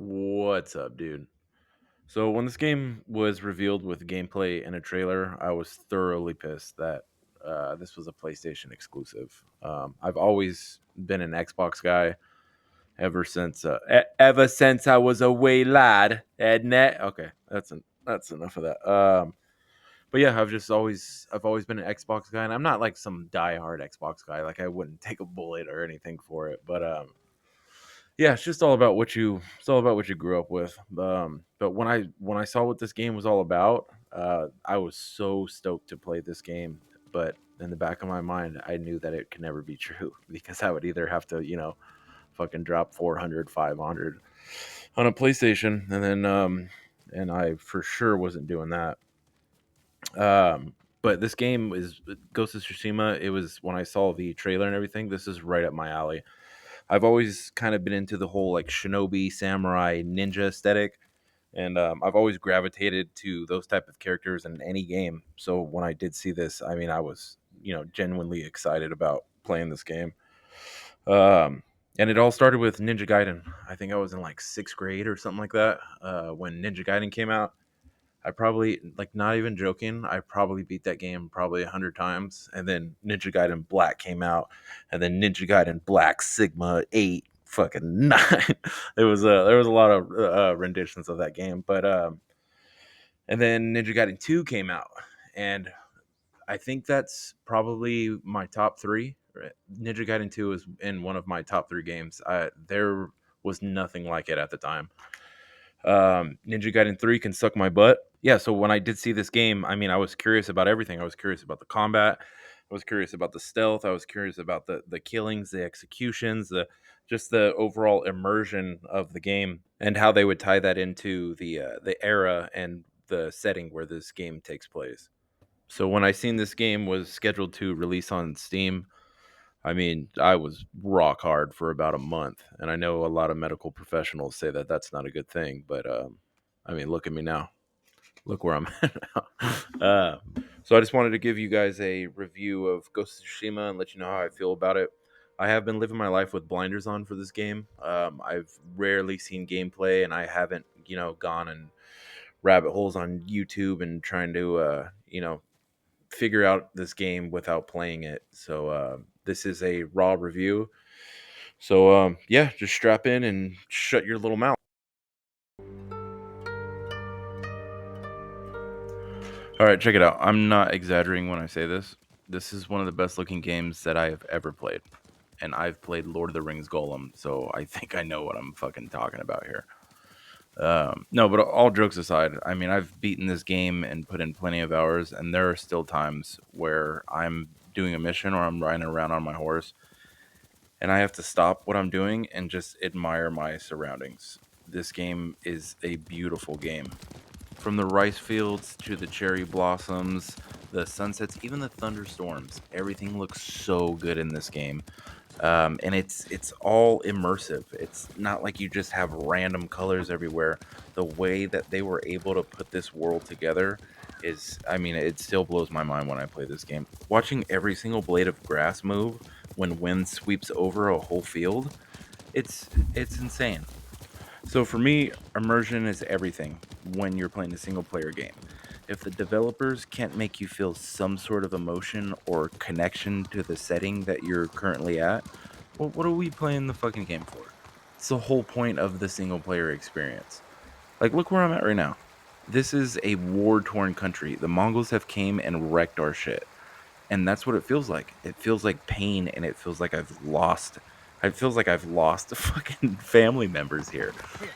What's up, dude? So when this game was revealed with gameplay and a trailer, I was thoroughly pissed that this was a PlayStation exclusive. I've always been an Xbox guy ever since I was a wee lad. Ednet. Okay, that's enough of that. But yeah, I've always been an Xbox guy, and I'm not like some diehard Xbox guy. Like I wouldn't take a bullet or anything for it, but yeah, it's all about what you grew up with. But when I saw what this game was all about, I was so stoked to play this game. But in the back of my mind, I knew that it could never be true because I would either have to, fucking drop 400, 500 on a PlayStation, and I for sure wasn't doing that. But this game is Ghost of Tsushima. It was when I saw the trailer and everything. This is right up my alley. I've always kind of been into the whole like shinobi, samurai, ninja aesthetic, and I've always gravitated to those type of characters in any game. So when I did see this, I mean, I was genuinely excited about playing this game. Um, and it all started with Ninja Gaiden. I think I was in like sixth grade or something like that when Ninja Gaiden came out. I probably like not even joking. I probably beat that game probably 100 times, and then Ninja Gaiden Black came out, and then Ninja Gaiden Black Sigma 8 fucking 9. There was a lot of renditions of that game, but and then Ninja Gaiden 2 came out, and I think that's probably my top three. Right? Ninja Gaiden 2 is in one of my top three games. There was nothing like it at the time. Ninja Gaiden 3 can suck my butt. Yeah, so when I did see this game, I mean, I was curious about everything. I was curious about the combat. I was curious about the stealth. I was curious about the killings, the executions, the just the overall immersion of the game and how they would tie that into the era and the setting where this game takes place. So when I seen this game was scheduled to release on Steam, I mean, I was rock hard for about a month, and I know a lot of medical professionals say that that's not a good thing, but I mean, look at me now. Look where I'm at now. So I just wanted to give you guys a review of Ghost of Tsushima and let you know how I feel about it. I have been living my life with blinders on for this game. I've rarely seen gameplay, and I haven't, gone in rabbit holes on YouTube and trying to, figure out this game without playing it. So this is a raw review. So yeah, just strap in and shut your little mouth. All right, check it out. I'm not exaggerating when I say this. This is one of the best looking games that I have ever played. And I've played Lord of the Rings Golem, so I think I know what I'm fucking talking about here. No, but all jokes aside, I mean, I've beaten this game and put in plenty of hours, and there are still times where I'm doing a mission or I'm riding around on my horse and I have to stop what I'm doing and just admire my surroundings. This game is a beautiful game. From the rice fields to the cherry blossoms, the sunsets, even the thunderstorms, everything looks so good in this game. And it's all immersive. It's not like you just have random colors everywhere. The way that they were able to put this world together is, I mean, it still blows my mind when I play this game. Watching every single blade of grass move when wind sweeps over a whole field, it's insane. So for me, immersion is everything when you're playing a single player game. If the developers can't make you feel some sort of emotion or connection to the setting that you're currently at, well, what are we playing the fucking game for? It's the whole point of the single player experience. Like, look where I'm at right now. This is a war torn country. The Mongols have came and wrecked our shit, and that's what it feels like. It feels like pain, and it feels like I've lost. It feels like I've lost fucking family members here.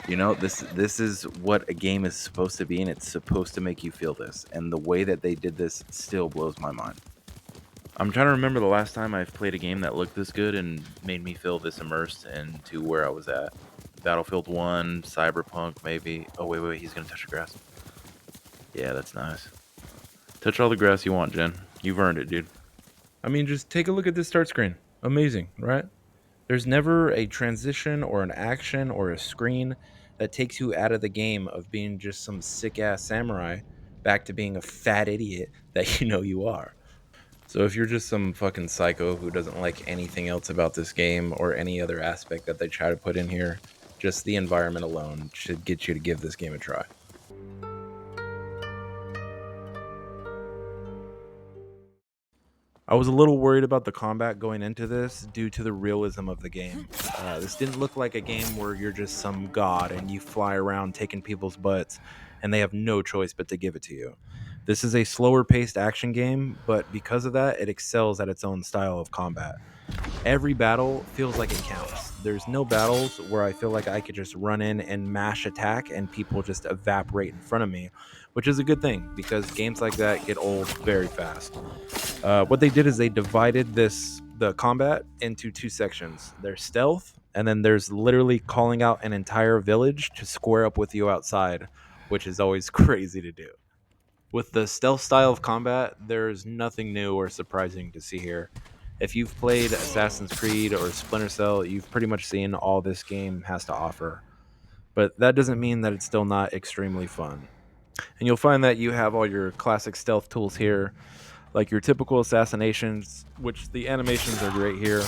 This is what a game is supposed to be, and it's supposed to make you feel this. And the way that they did this still blows my mind. I'm trying to remember the last time I've played a game that looked this good and made me feel this immersed into where I was at. Battlefield 1, Cyberpunk, maybe. Oh, wait, he's gonna touch the grass. Yeah, that's nice. Touch all the grass you want, Jen. You've earned it, dude. I mean, just take a look at this start screen. Amazing, right? There's never a transition or an action or a screen that takes you out of the game of being just some sick ass samurai back to being a fat idiot that you know you are. So if you're just some fucking psycho who doesn't like anything else about this game or any other aspect that they try to put in here, Just the environment alone should get you to give this game a try. I was a little worried about the combat going into this due to the realism of the game. This didn't look like a game where you're just some god and you fly around taking people's butts and they have no choice but to give it to you. This is a slower paced action game, but because of that, it excels at its own style of combat. Every battle feels like it counts. There's no battles where I feel like I could just run in and mash attack and people just evaporate in front of me, which is a good thing because games like that get old very fast. What they did is they divided the combat into two sections. There's stealth, and then there's literally calling out an entire village to square up with you outside, which is always crazy to do. With the stealth style of combat, there's nothing new or surprising to see here. If you've played Assassin's Creed or Splinter Cell, you've pretty much seen all this game has to offer. But that doesn't mean that it's still not extremely fun. And you'll find that you have all your classic stealth tools here, like your typical assassinations, which the animations are great here.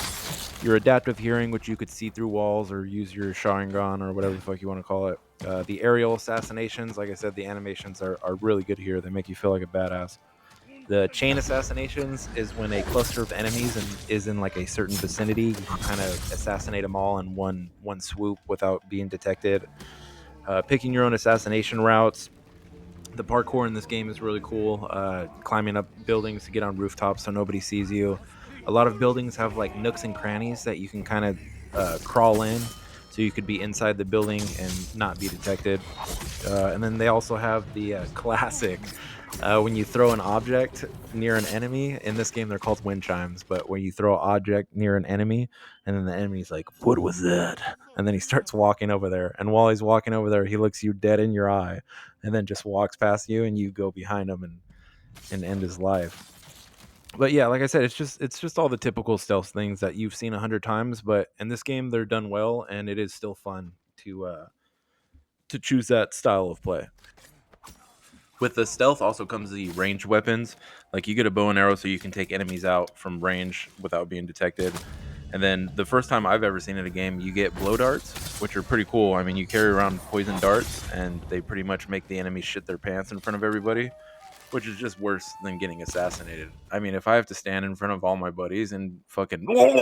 Your adaptive hearing, which you could see through walls or use your Sharingan or whatever the fuck you want to call it. The aerial assassinations, like I said, the animations are really good here. They make you feel like a badass. The chain assassinations is when a cluster of enemies is in like a certain vicinity. You can kind of assassinate them all in one swoop without being detected. Picking your own assassination routes. The parkour in this game is really cool. Climbing up buildings to get on rooftops so nobody sees you. A lot of buildings have like nooks and crannies that you can kind of crawl in, so you could be inside the building and not be detected. And then they also have the classic when you throw an object near an enemy. In this game, they're called wind chimes, but when you throw an object near an enemy, and then the enemy's like, "What was that?" And then he starts walking over there, and while he's walking over there, he looks you dead in your eye, and then just walks past you, and you go behind him and end his life. But yeah, like I said, it's just all the typical stealth things that you've seen 100 times, but in this game they're done well, and it is still fun to choose that style of play. With the stealth also comes the ranged weapons. Like you get a bow and arrow so you can take enemies out from range without being detected. And then the first time I've ever seen in a game, you get blow darts, which are pretty cool. I mean, you carry around poison darts, and they pretty much make the enemy shit their pants in front of everybody, which is just worse than getting assassinated. I mean, if I have to stand in front of all my buddies and fucking while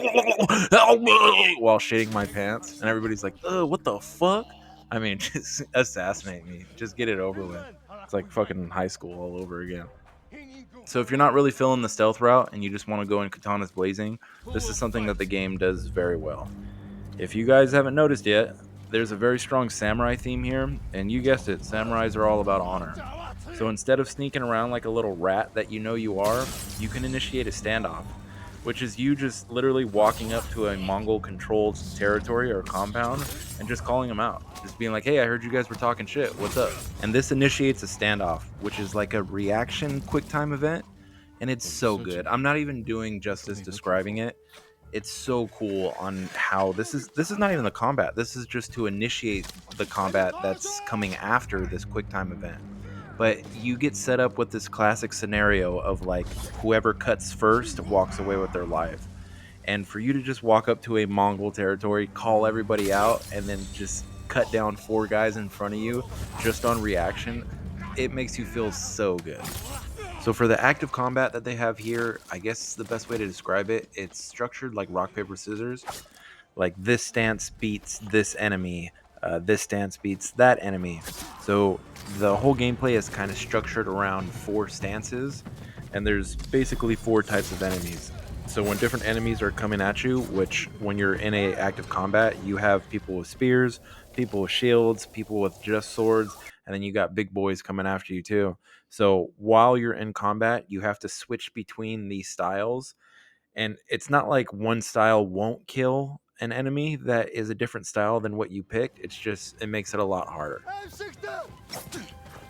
shitting my pants, and everybody's like, what the fuck? I mean, just assassinate me. Just get it over with. It's like fucking high school all over again. So if you're not really feeling the stealth route and you just want to go in katanas blazing, this is something that the game does very well. If you guys haven't noticed yet, there's a very strong samurai theme here, and you guessed it, samurais are all about honor. So instead of sneaking around like a little rat that you know you are, you can initiate a standoff, which is you just literally walking up to a Mongol-controlled territory or compound and just calling them out. Just being like, hey, I heard you guys were talking shit. What's up? And this initiates a standoff, which is like a reaction QuickTime event, and it's so good. I'm not even doing justice describing it. It's so cool on how this is not even the combat. This is just to initiate the combat that's coming after this QuickTime event. But you get set up with this classic scenario of like whoever cuts first walks away with their life. And for you to just walk up to a Mongol territory, call everybody out, and then just cut down 4 guys in front of you just on reaction, it makes you feel so good. So for the active combat that they have here, I guess the best way to describe it, it's structured like rock, paper, scissors. Like this stance beats this enemy, this stance beats that enemy. So the whole gameplay is kind of structured around 4 stances, and there's basically 4 types of enemies. So when different enemies are coming at you, which when you're in a active combat, you have people with spears, people with shields, people with just swords, and then you got big boys coming after you too. So while you're in combat, you have to switch between these styles, and it's not like one style won't kill an enemy that is a different style than what you picked. It's just it makes it a lot harder.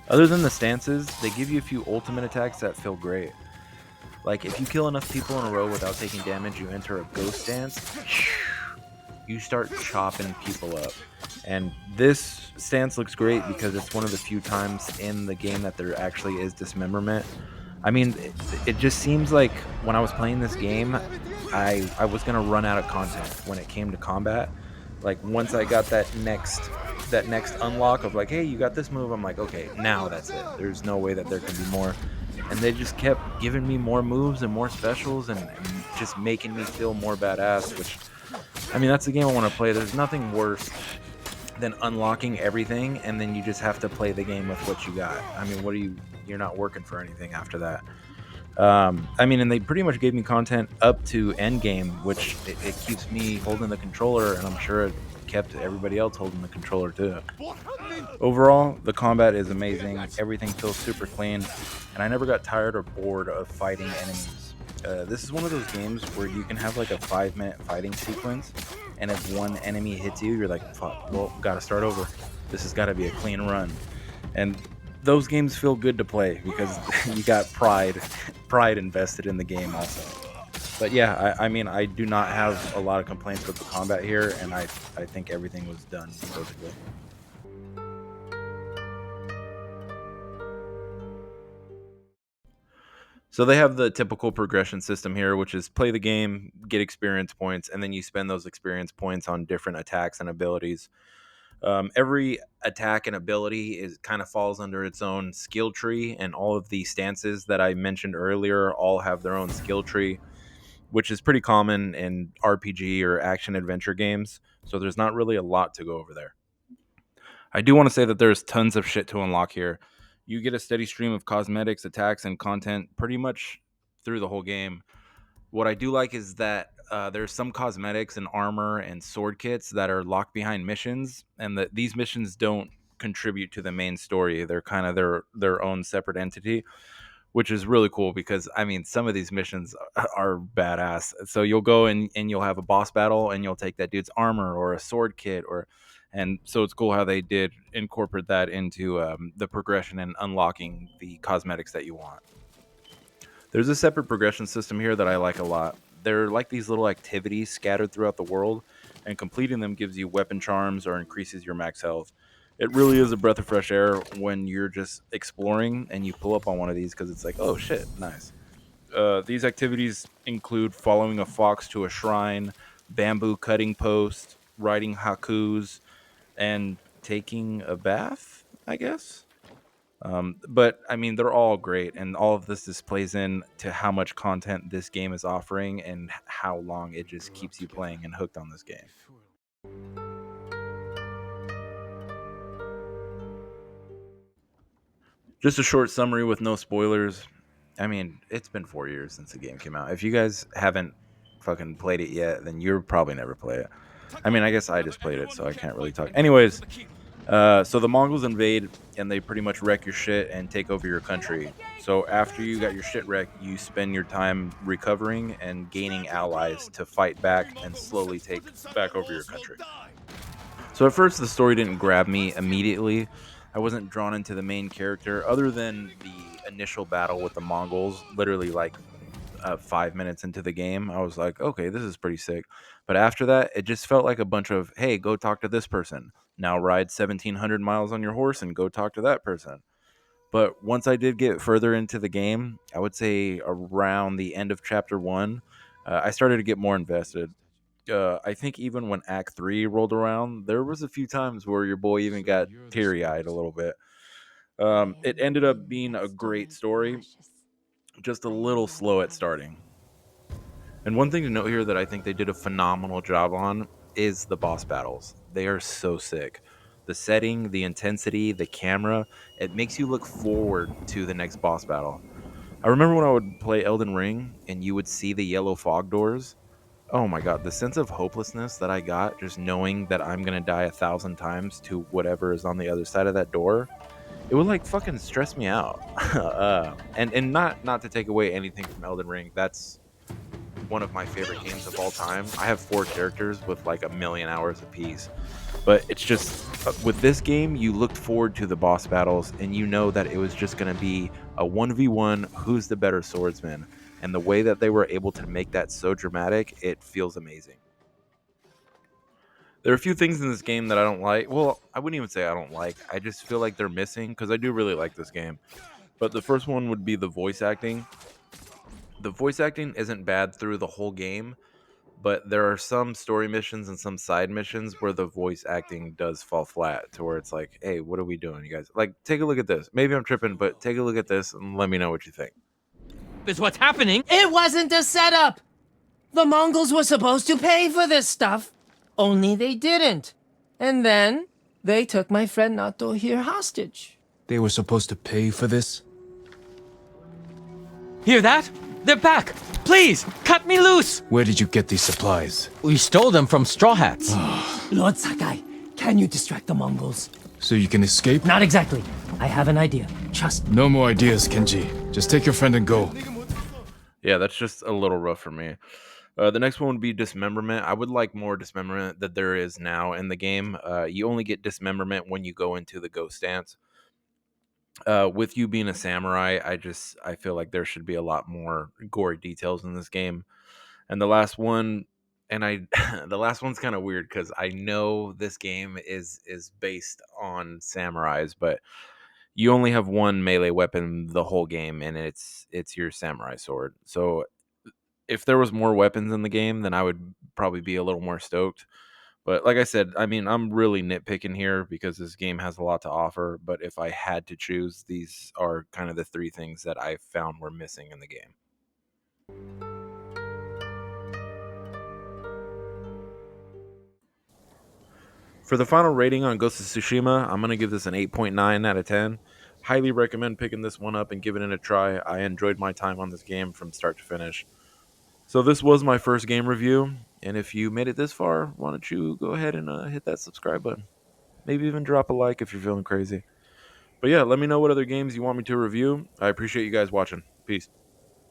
Other than the stances, they give you a few ultimate attacks that feel great. Like if you kill enough people in a row without taking damage, you enter a ghost stance. You start chopping people up. And this stance looks great because it's one of the few times in the game that there actually is dismemberment. I mean, it just seems like when I was playing this game, I was going to run out of content when it came to combat. Like once I got that next unlock of like, hey, you got this move, I'm like, okay, now that's it. There's no way that there can be more. And they just kept giving me more moves and more specials and just making me feel more badass, which I mean, that's the game I want to play. There's nothing worse than unlocking everything and then you just have to play the game with what you got. I mean, you're not working for anything after that. I mean, and they pretty much gave me content up to end game, which it keeps me holding the controller, and I'm sure it kept everybody else holding the controller too. Overall, the combat is amazing. Everything feels super clean, and I never got tired or bored of fighting enemies. This is one of those games where you can have like a 5 minute fighting sequence, and if one enemy hits you, you're like, fuck, well, gotta start over. This has got to be a clean run. And those games feel good to play because you got pride invested in the game also. But yeah, I mean, I do not have a lot of complaints with the combat here, and I think everything was done perfectly. So they have the typical progression system here, which is play the game, get experience points, and then you spend those experience points on different attacks and abilities. Every attack and ability is kind of falls under its own skill tree, and all of the stances that I mentioned earlier all have their own skill tree, which is pretty common in RPG or action adventure games. So there's not really a lot to go over there. I do want to say that there's tons of shit to unlock here. You get a steady stream of cosmetics, attacks, and content pretty much through the whole game. What I do like is that there's some cosmetics and armor and sword kits that are locked behind missions, and that these missions don't contribute to the main story. They're kind of their own separate entity, which is really cool because I mean some of these missions are badass. So you'll go and you'll have a boss battle and you'll take that dude's armor or a sword kit or and so it's cool how they did incorporate that into the progression and unlocking the cosmetics that you want. There's a separate progression system here that I like a lot. They're like these little activities scattered throughout the world, and completing them gives you weapon charms or increases your max health. It really is a breath of fresh air when you're just exploring and you pull up on one of these because it's like, oh shit, nice. These activities include following a fox to a shrine, bamboo cutting post, writing haikus, and taking a bath, I guess. But I mean, they're all great, and all of this plays in to how much content this game is offering and how long it just keeps you playing and hooked on this game. Just a short summary with no spoilers. I mean, it's been 4 years since the game came out. If you guys haven't fucking played it yet, then you'll probably never play it. I mean, I guess I just played it, so I can't really talk. Anyways, so the Mongols invade and they pretty much wreck your shit and take over your country. So after you got your shit wrecked, you spend your time recovering and gaining allies to fight back and slowly take back over your country. So at first, the story didn't grab me immediately. I wasn't drawn into the main character, other than the initial battle with the Mongols. Literally, like 5 minutes into the game, I was like, okay, this is pretty sick. But after that, it just felt like a bunch of, hey, go talk to this person. Now ride 1,700 miles on your horse and go talk to that person. But once I did get further into the game, I would say around the end of chapter one, I started to get more invested. I think even when Act Three rolled around, there was a few times where your boy even got teary eyed a little bit. It ended up being a great story, just a little slow at starting. And one thing to note here that I think they did a phenomenal job on is the boss battles. They are so sick. The setting, the intensity, the camera, it makes you look forward to the next boss battle. I remember when I would play Elden Ring and you would see the yellow fog doors. Oh my god, the sense of hopelessness that I got just knowing that I'm gonna die 1,000 times to whatever is on the other side of that door, it would like fucking stress me out. And not to take away anything from Elden Ring, that's one of my favorite games of all time. I have 4 characters with like a million hours apiece. But it's just with this game, you looked forward to the boss battles and you know that it was just going to be a 1v1 who's the better swordsman. And the way that they were able to make that so dramatic, it feels amazing. There are a few things in this game that I don't like. Well, I wouldn't even say I don't like. I just feel like they're missing because I do really like this game. But the first one would be the voice acting. The voice acting isn't bad through the whole game, but there are some story missions and some side missions where the voice acting does fall flat to where it's like, hey, what are we doing, you guys? Like, take a look at this. Maybe I'm tripping, but take a look at this and let me know what you think. Is what's happening. It wasn't a setup! The Mongols were supposed to pay for this stuff, only they didn't. And then, they took my friend Nato here hostage. They were supposed to pay for this? Hear that? They're back! Please, cut me loose! Where did you get these supplies? We stole them from Straw Hats. Lord Sakai, can you distract the Mongols? So you can escape? Not exactly. I have an idea. Trust me. No more ideas, Kenji. Just take your friend and go. Yeah, that's just a little rough for me. The next one would be dismemberment. I would like more dismemberment that there is now in the game. You only get dismemberment when you go into the ghost stance. With you being a samurai, I feel like there should be a lot more gory details in this game. And the last one, and I the last one's kind of weird because I know this game is based on samurais, but you only have one melee weapon the whole game, and it's your samurai sword. So if there was more weapons in the game, then I would probably be a little more stoked. But like I said, I mean, I'm really nitpicking here because this game has a lot to offer. But if I had to choose, these are kind of the three things that I found were missing in the game. For the final rating on Ghost of Tsushima, I'm going to give this an 8.9 out of 10. Highly recommend picking this one up and giving it a try. I enjoyed my time on this game from start to finish. So this was my first game review, and if you made it this far, why don't you go ahead and hit that subscribe button. Maybe even drop a like if you're feeling crazy. But yeah, let me know what other games you want me to review. I appreciate you guys watching. Peace.